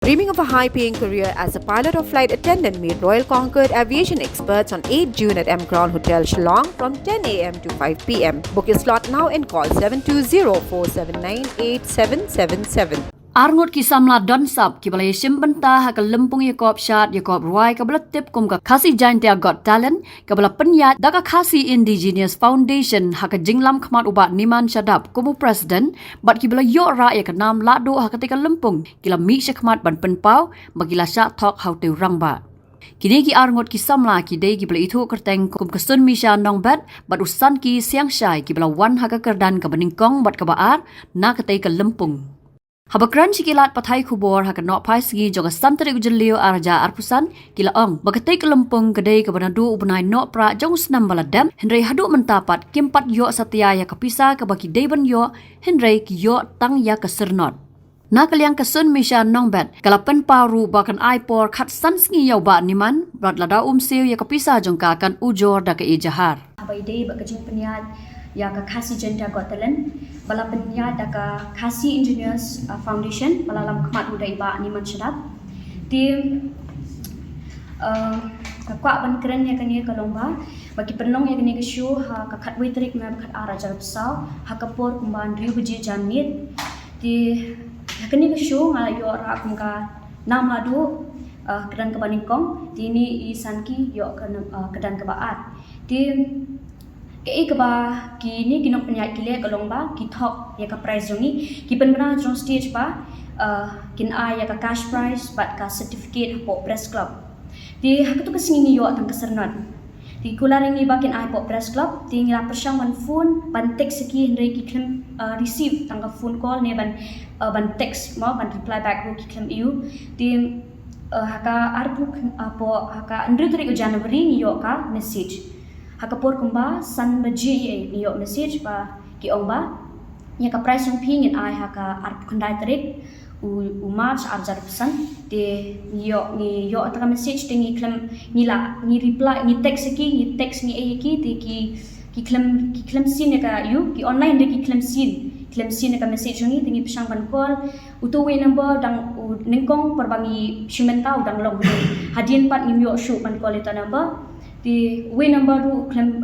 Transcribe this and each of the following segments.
Dreaming of a high-paying career as a pilot or flight attendant, meet Royal Concord aviation experts on 8 June at M Crown Hotel Shillong from 10 a.m. to 5 p.m. Book your slot now and call 720-479-8777. Arngot kisamla donsap kibala simbenta haka lempung Yakob Shad Yakob Roy kabala tip kum ka Khasi Giant Got Talent kabala penyat daka Khasi Indigenous Foundation haka jinglam khamat ubat niman syadap kumu president bat kibala yo ra ya kanam lado haka tika lempung kila mi syakmat ban penpau bagila syak thok how te rangba. Kini ki arngot kisamla ki dei kibala itu kerteng kum kesun misha nong bat usan ki siang syai kibala wan haka kerdan ka beningkong bat kabaar na katei ka lempung. Habakran sikilat patai kubor haka nok pai segi joga santri ujelio arja arpusan kila ong bagatai kelempung kedai kebanadu ubnai nok pra jong senam baladam henry hadu mentapat kimpat yo satya ya kapisa ke bagi deiban yo henry ki yo tang ya kesernot na kaliang kesun misha nongbat kalapen paru bakan aipor khat san sngi yo ba niman brat lada siu ya kapisa jongka kan ujor da ke ijahar abai dei bakajing penyat ya ka Khasi Giant Got Talent bala penyat da ka Khasi Engineers Foundation bala lam khmat udai ba niman syadap ti ka kwa ban keren ya kani ka lomba bagi penong ya kani ka show ha ka khat witrik ma khat ara jar psau ha ka por kumban riu buji janmit ti kani ka show ngala yo ra kum ka nam ladu kedan ka baningkong ti ni isanki yo ka kedan ka baat ti ke ba kini kinok penyat kile kalongba ki thok ya ka prize jongi ki penbra jong stage ba kin ya ka cash prize bat ka certificate po press club di hak tu kesingi yo tang kesernat di kularing ni bakin po press club ti ngira persang ban phone ban text ki henry ki klem receive tang ka phone call ne ban text mo ban reply back ki klem you di haka arpu po haka andru tarik January ni yo ka message hakapor kumba san baji ni yo message ba ki ongba nya ka price yung pingin ay haka arp kandai tarik u march arjar pesan de ni yo ataka message de ni klem ni la ni reply ni text ni ki de ki klem sin ka you ki online de ki klem sin ka message ni tingi pisang ban call uto we number dang ningkong perbangi shimenta udang long hadien pat ni yo show ban call eta number di way number tu klem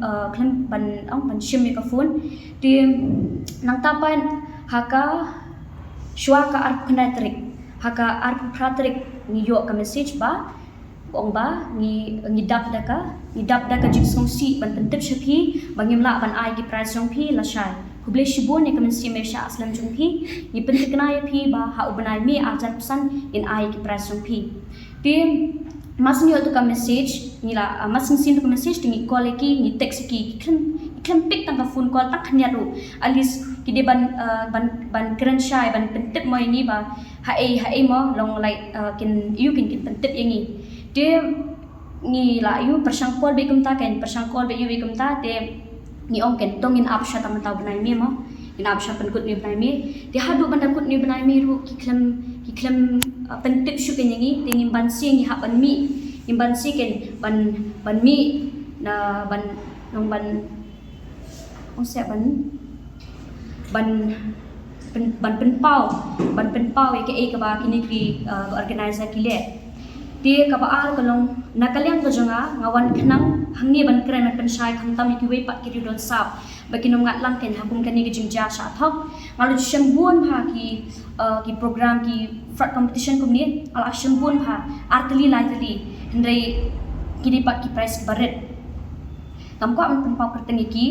ban shim ka phone di nang tapan haka shwa ka arp khnatrik haka arp pratrik ni yo ka message ba ong ba ni dap daka jiksong si ban pentip shapi bangim la ban ai ki price jong pi la shai kuble shibon ne ka message me sha aslam jong pi ni pentik na ya pi ba ha ubanai mi ajar pesan in ai ki price jong pi di masin yo tu ka message ni la masin sin tu ka message tingi call ki ni text ki klem pick tang ka phone call tak khanya ru alis ki de ban keren shai ban pentip mo ini ba ha e mo long like kin pentip yangi de ni la yu persang call be kum ta yu be kum ta de ni ong ken tongin ap sha tang ta banai mi mo ina ap sha pen kut ni banai mi de hadu ban kut ni banai mi ru ki klem pentip shu ken yangi tingin ban sing ha ban mi imban si ken ban mi na ban nong ban ong sia ban penpau ke ka ba kini ki organizer kile ti ka ba ar kalong nakalyang ko jonga ngawan khnang hangi ban kren man penshai khamtam ki we pat ki don sap bakinom ngat lang ken hakum kani ki jingja sha thok ngalu shambun ha ki program ki frat competition kumni ala shambun ha artli lightly hendai kini pat ki prize baret kamko am penpau kerteng ki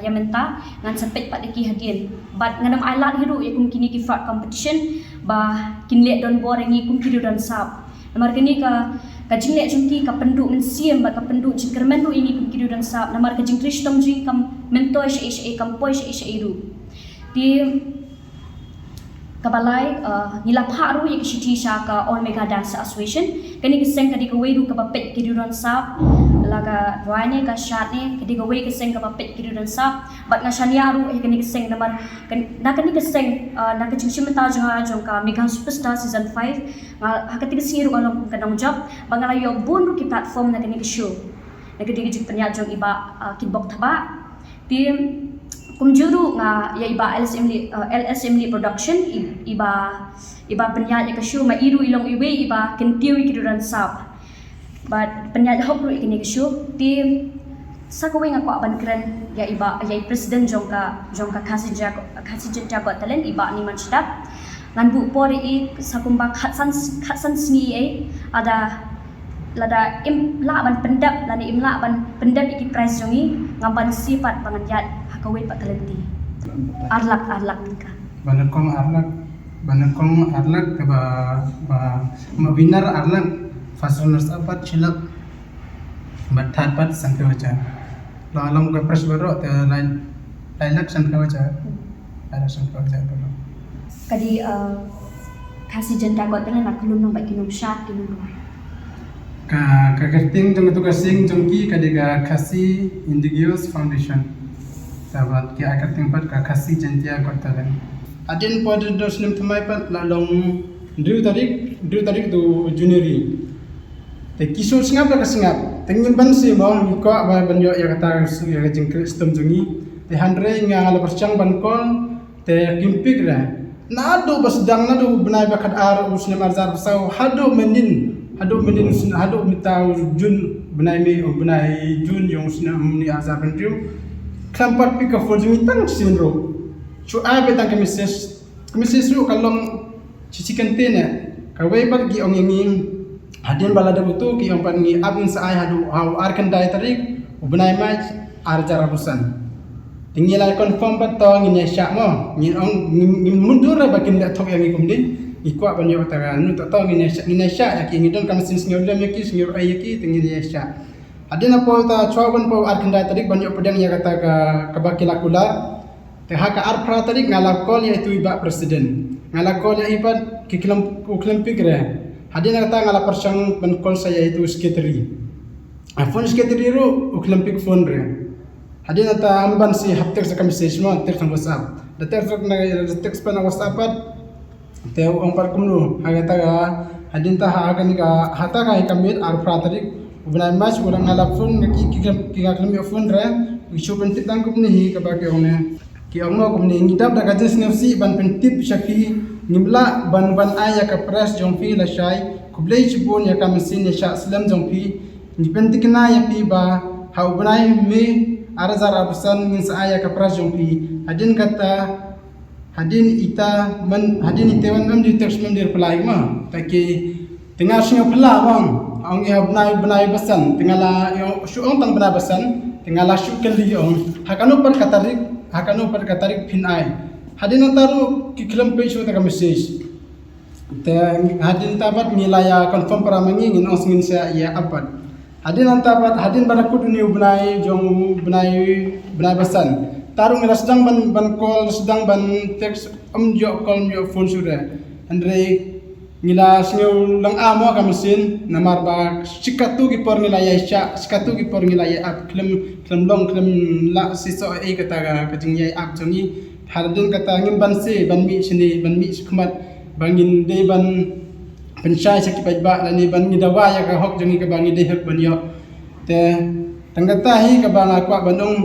yamenta ngan sepet pat ki hadien bat nganam ailat hiru yakum kini ki frat competition ba kinle don borengi kum ki don sap namar kini ka jingle jungki ka pendu mensiem ba ka pendu jingkermen ru ini kum ki don sap namar ka jingkrish tom jing kam mentoi she kam poi she iru di kabalai nilapha ru yek shiti sha ka Omega Dance Association kani kiseng kadi ka weiru ka papet kiduran sap laga roine ka shatne kadi ka wei kiseng ka papet kiduran sap bat nga shania ru kani kiseng namar kani kiseng na ka jingshim ta jong ka Mega Superstar season 5 hakati kasiru along ka nong job bangala yo bun ru ki platform na kani ka show na kadi ka jing panya jong iba kinbok thaba ti kumjuru nga ya iba LSM production iba penyat ya kasyu ma iru ilong iwe iba kentiu ikiduran sap but penyat hokru ikini kasyu ti sakwe nga kwa ban kren ya iba ya presiden jongka khasi jago talen iba ni man sedap ngan bu pori i sakumba khatsan sni ada lada la ban pendap lani imla ban pendap iki price jongi ngamban sifat panganjat hakawe pak talenti arlak ka banakong arlak ba mabinar arlak fasuners apat chilak bathat pat sangke wacha lalong ke pres baro te lain lak sangke wacha ada sangke wacha kadi kasih jenta got tena nak lum nang baki num shat kinum ka kerting jong tu kasing jongki kadiga kasih indigenous foundation sahabat ki kerting pat ka kasih jentia got telen adin pod dos nim thamai pat lalong dru tarik tu Januari te kisur singap la kasingap tengin ban si mong ko ba banyo ya kata ya jing kristum jungi te handre nga ala percang ban kon te kimpik ra nado basdang nado benai bakat ar usnem arzar sau hado menin hado mitau jun benai jun yang usnem ni arzar pentiu kampat pika for jungi tang sinro chu abe tang kemises ru kalong cicikan tene kawai pat gi ong yenging hadin balada butu ki ong pan ngi abin saai hadu hau ar kendai tarik benai mai arjar abusan tinggal confirm pat to ngi syak mo ngi mundur ba kin da thok yang ikum din ikwa ban yo ta nu to ngi syak ya ki ngi don kam sin snyor lam yaki snyor ay yaki tinggal syak adin apo ta chwaban po ar kendai tarik ban yo pedang ya kata ka bakilakula te haka ar pra tarik ngala kol ya itu iba presiden ngala kol ya ibat ki klem pigre hadin kata ngala persang ban kol saya itu sekretari phone sekretari ru klem pig phone re hadin kata amban si haptek sa message mo tek sang WhatsApp da tek pa na WhatsApp te ong par kumnu hagata hadin ta haga ni ka hata ka kamit ar pra tarik ubnai mas urang ngala phone ki klem phone re isu pentit tang kumni hi ka ba ke one ki ongno kumni ngidap da gajes nafsi ban pentip syaki ngimla ban aya ka press jongfi la shai kublei chibon ya ka mesin ya sha slam jongfi ni pentikna ya pi ba hau banai me arazar abusan ngin sa aya ka press jongfi hadin itewan am di text mendir pelai ma taki tengah singa pela bang ong ya banai basan tingala yo syuong tang bana basan tingala syukeli ong hakanu par katarik pin ai hadin taru ki kilam page ta message te hadin tabat ngilaya confirm para mangi ngin os ngin sa ya apat hadin tabat hadin baraku dunia benai jong benai basan taru ngila sedang ban call sedang ban text jo call jo phone sudah andre ngila singu lang amo ka mesin namar ba sikatu ki por ngilaya sya sikatu ki por ngilaya ap klem long klem la siso e kata ka jingyai ap jongi hadin kata ngim ban se ban mi sini ban mi khmat bangin de ban pensai sakit ba lani ban ni dawa ya ka hok jongi ka bangi de hek ban yo te tanggata hi ka bang akwa bandung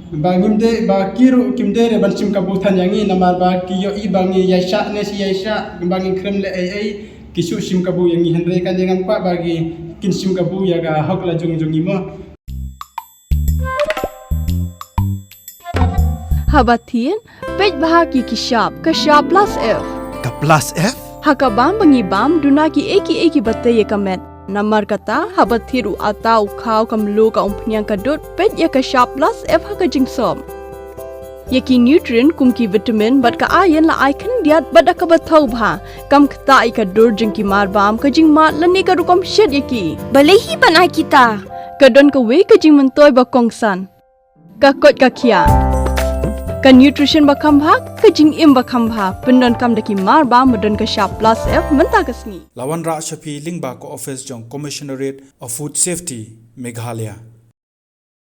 bangim de ba kiru kimde re ban sim kabutan yangi namar ba kiyo i bangi yaisha ne si yaisha bangi krem le ai kisu sim kabu yangi henre kan jangan pa bagi kin sim kabu ya ga hok la jongi mo Habatin, pej bahagi ki shop plus F. Ka plus F? Haka bam bangi bam duna ki eki batte ye kamet. Namar kata habathiru atau khau kamlu ka umpnyang kadut pej ya ka shop plus F haka jingsom. Yaki nutrient kum ki vitamin bat ka iron la icon diat bada ka bathau bha kam khta I ka dur jing ki mar bam ka jing mat lani ka rukom shed yaki. Balehi banai kita. Kadon ka we ka jing mentoy ba kongsan. Ka kot ka kia. Ka nutrition bakam bha ka jing im bakam bha pendon kam daki mar ba modon ka shop plus F menta kasni Lawan Ra Shafi Lingba ko office jong Commissionerate of Food Safety Meghalaya